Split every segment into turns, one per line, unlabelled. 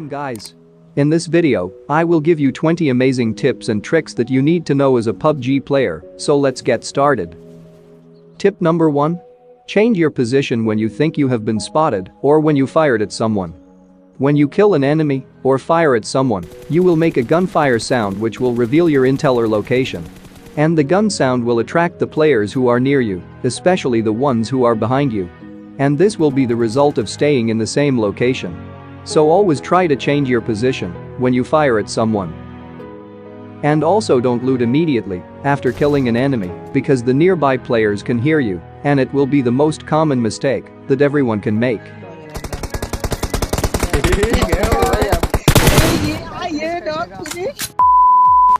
Welcome guys. In this video, I will give you 20 amazing tips and tricks that you need to know as a PUBG player, so let's get started. Tip number 1. Change your position when you think you have been spotted or when you fired at someone. When you kill an enemy or fire at someone, you will make a gunfire sound which will reveal your intel or location. And the gun sound will attract the players who are near you, especially the ones who are behind you. And this will be the result of staying in the same location. So always try to change your position when you fire at someone. And also don't loot immediately after killing an enemy because the nearby players can hear you and it will be the most common mistake that everyone can make.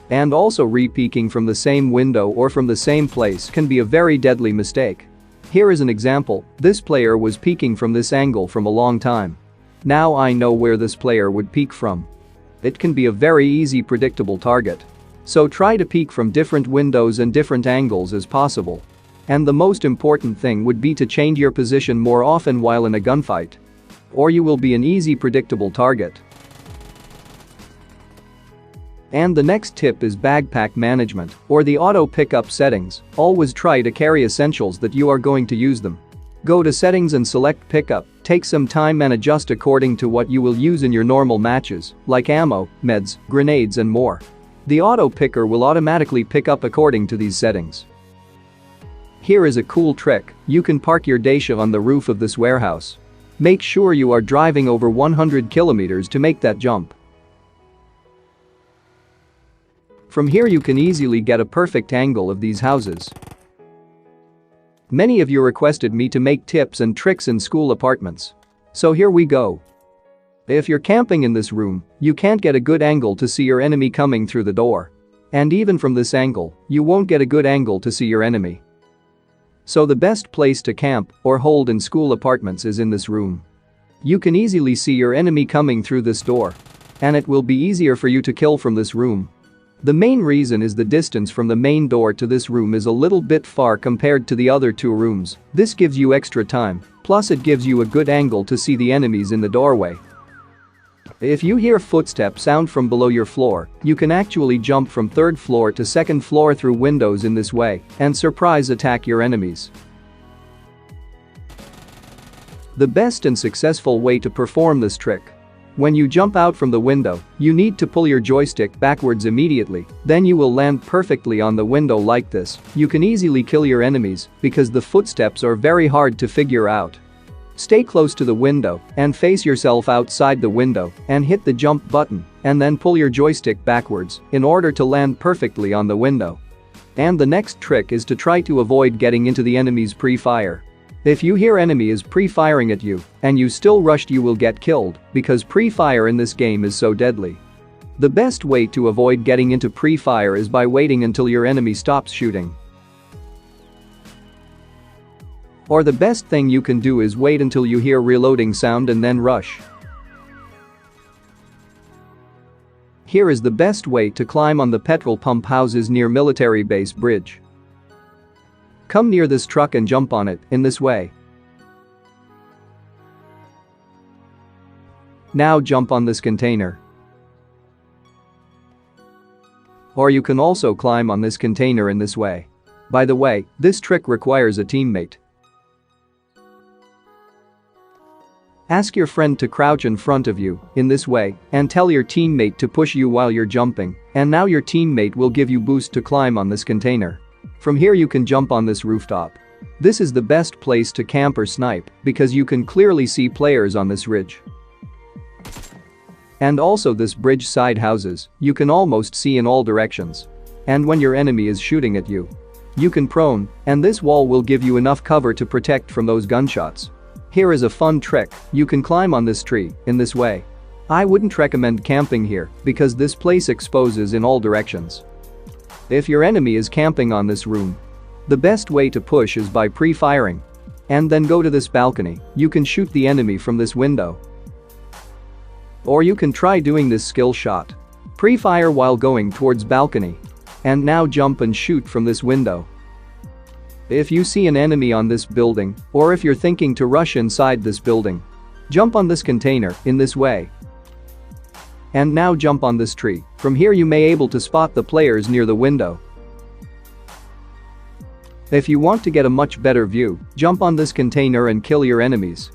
And also re-peeking from the same window or from the same place can be a very deadly mistake. Here is an example. This player was peeking from this angle from a long time. Now I know where this player would peek from. It can be a very easy predictable target. So try to peek from different windows and different angles as possible. And the most important thing would be to change your position more often while in a gunfight. Or you will be an easy predictable target. And the next tip is backpack management or the auto pickup settings. Always try to carry essentials that you are going to use them. Go to settings and select pickup, take some time and adjust according to what you will use in your normal matches, like ammo, meds, grenades and more. The auto picker will automatically pick up according to these settings. Here is a cool trick. You can park your Dacia on the roof of this warehouse. Make sure you are driving over 100 kilometers to make that jump. From here you can easily get a perfect angle of these houses. Many of you requested me to make tips and tricks in school apartments. So here we go. If you're camping in this room, you can't get a good angle to see your enemy coming through the door. And even from this angle, you won't get a good angle to see your enemy. So the best place to camp or hold in school apartments is in this room. You can easily see your enemy coming through this door. And it will be easier for you to kill from this room. The main reason is the distance from the main door to this room is a little bit far compared to the other two rooms. This gives you extra time, plus it gives you a good angle to see the enemies in the doorway. If you hear footstep sound from below your floor, you can actually jump from third floor to second floor through windows in this way and surprise attack your enemies. The best and successful way to perform this trick. When you jump out from the window, you need to pull your joystick backwards immediately, then you will land perfectly on the window like this. You can easily kill your enemies because the footsteps are very hard to figure out. Stay close to the window and face yourself outside the window and hit the jump button and then pull your joystick backwards in order to land perfectly on the window. And the next trick is to try to avoid getting into the enemy's pre-fire. If you hear enemy is pre-firing at you and you still rushed, you will get killed because pre-fire in this game is so deadly. The best way to avoid getting into pre-fire is by waiting until your enemy stops shooting. Or the best thing you can do is wait until you hear reloading sound and then rush. Here is the best way to climb on the petrol pump houses near military base bridge. Come near this truck and jump on it in this way. Now jump on this container. Or you can also climb on this container in this way. By the way, this trick requires a teammate. Ask your friend to crouch in front of you in this way and tell your teammate to push you while you're jumping, and now your teammate will give you boost to climb on this container. From here you can jump on this rooftop. This is the best place to camp or snipe because you can clearly see players on this ridge. And also this bridge side houses, you can almost see in all directions. And when your enemy is shooting at you, you can prone, and this wall will give you enough cover to protect from those gunshots. Here is a fun trick. You can climb on this tree in this way. I wouldn't recommend camping here because this place exposes in all directions. If your enemy is camping on this room, the best way to push is by pre-firing. And then go to this balcony. You can shoot the enemy from this window. Or you can try doing this skill shot. Pre-fire while going towards balcony. And now jump and shoot from this window. If you see an enemy on this building, or if you're thinking to rush inside this building, jump on this container in this way. And now jump on this tree. From here you may able to spot the players near the window. If you want to get a much better view, jump on this container and kill your enemies.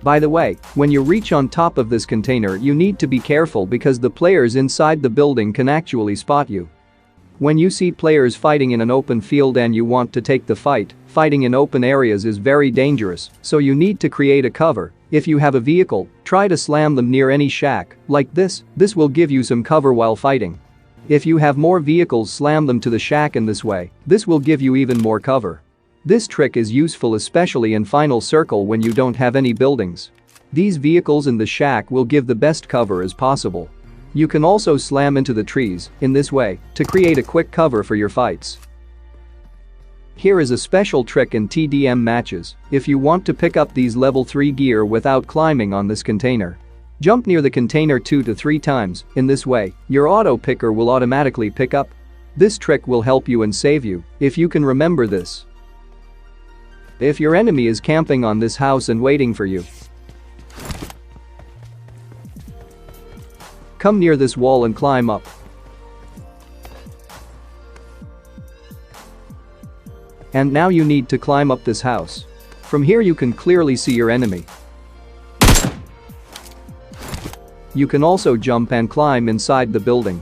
By the way, when you reach on top of this container you need to be careful because the players inside the building can actually spot you. When you see players fighting in an open field and you want to take the fight, fighting in open areas is very dangerous, so you need to create a cover. If you have a vehicle, try to slam them near any shack, like this will give you some cover while fighting. If you have more vehicles, slam them to the shack in this way, this will give you even more cover. This trick is useful especially in final circle when you don't have any buildings. These vehicles in the shack will give the best cover as possible. You can also slam into the trees, in this way, to create a quick cover for your fights. Here is a special trick in TDM matches, if you want to pick up these level 3 gear without climbing on this container. Jump near the container 2 to 3 times, in this way, your auto picker will automatically pick up. This trick will help you and save you, if you can remember this. If your enemy is camping on this house and waiting for you, come near this wall and climb up. And now you need to climb up this house. From here you can clearly see your enemy. You can also jump and climb inside the building.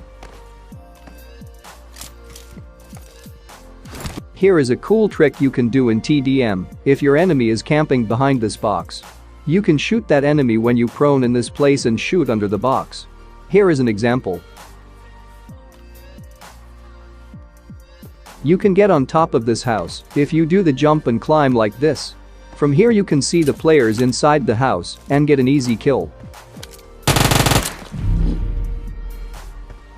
Here is a cool trick you can do in TDM. If your enemy is camping behind this box, you can shoot that enemy when you prone in this place and shoot under the box. Here is an example. You can get on top of this house if you do the jump and climb like this. From here you can see the players inside the house and get an easy kill.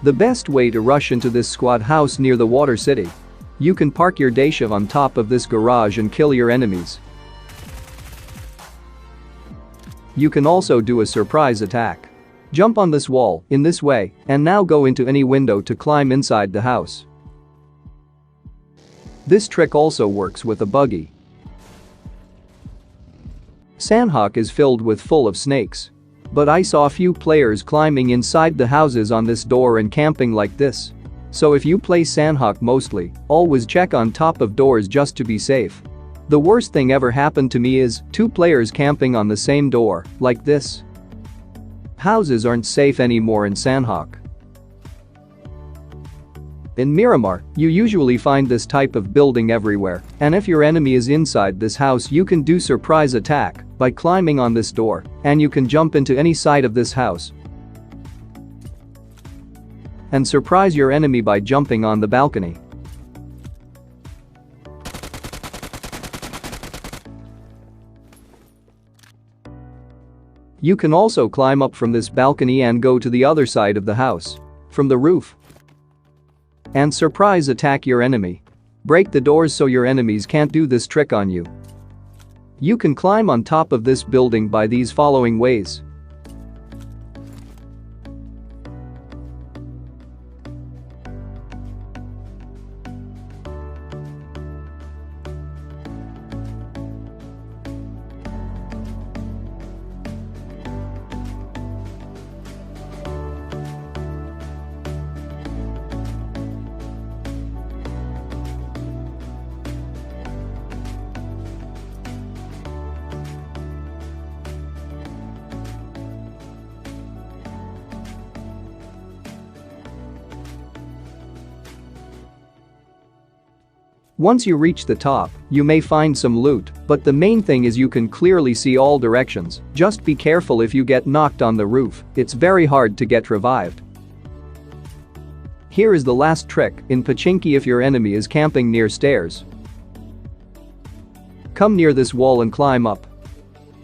The best way to rush into this squad house near the water city. You can park your Dacia on top of this garage and kill your enemies. You can also do a surprise attack. Jump on this wall, in this way, and now go into any window to climb inside the house. This trick also works with a buggy. Sandhawk is filled with full of snakes. But I saw a few players climbing inside the houses on this door and camping like this. So if you play Sandhawk mostly, always check on top of doors just to be safe. The worst thing ever happened to me is 2 players camping on the same door, like this. Houses aren't safe anymore in Sandhawk. In Miramar, you usually find this type of building everywhere, and if your enemy is inside this house you can do surprise attack by climbing on this door, and you can jump into any side of this house and surprise your enemy by jumping on the balcony. You can also climb up from this balcony and go to the other side of the house, from the roof, and surprise attack your enemy. Break the doors so your enemies can't do this trick on you. You can climb on top of this building by these following ways. Once you reach the top, you may find some loot, but the main thing is you can clearly see all directions. Just be careful if you get knocked on the roof, it's very hard to get revived. Here is the last trick in Pachinki if your enemy is camping near stairs. Come near this wall and climb up.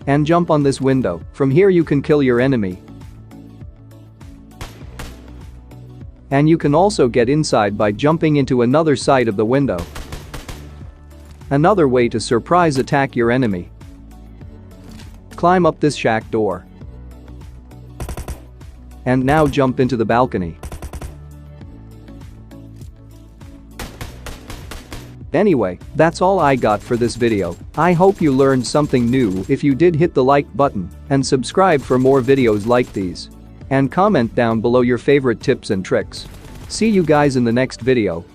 And jump on this window, from here you can kill your enemy. And you can also get inside by jumping into another side of the window. Another way to surprise attack your enemy. Climb up this shack door. And now jump into the balcony. Anyway, that's all I got for this video. I hope you learned something new. If you did, hit the like button and subscribe for more videos like these. And comment down below your favorite tips and tricks. See you guys in the next video.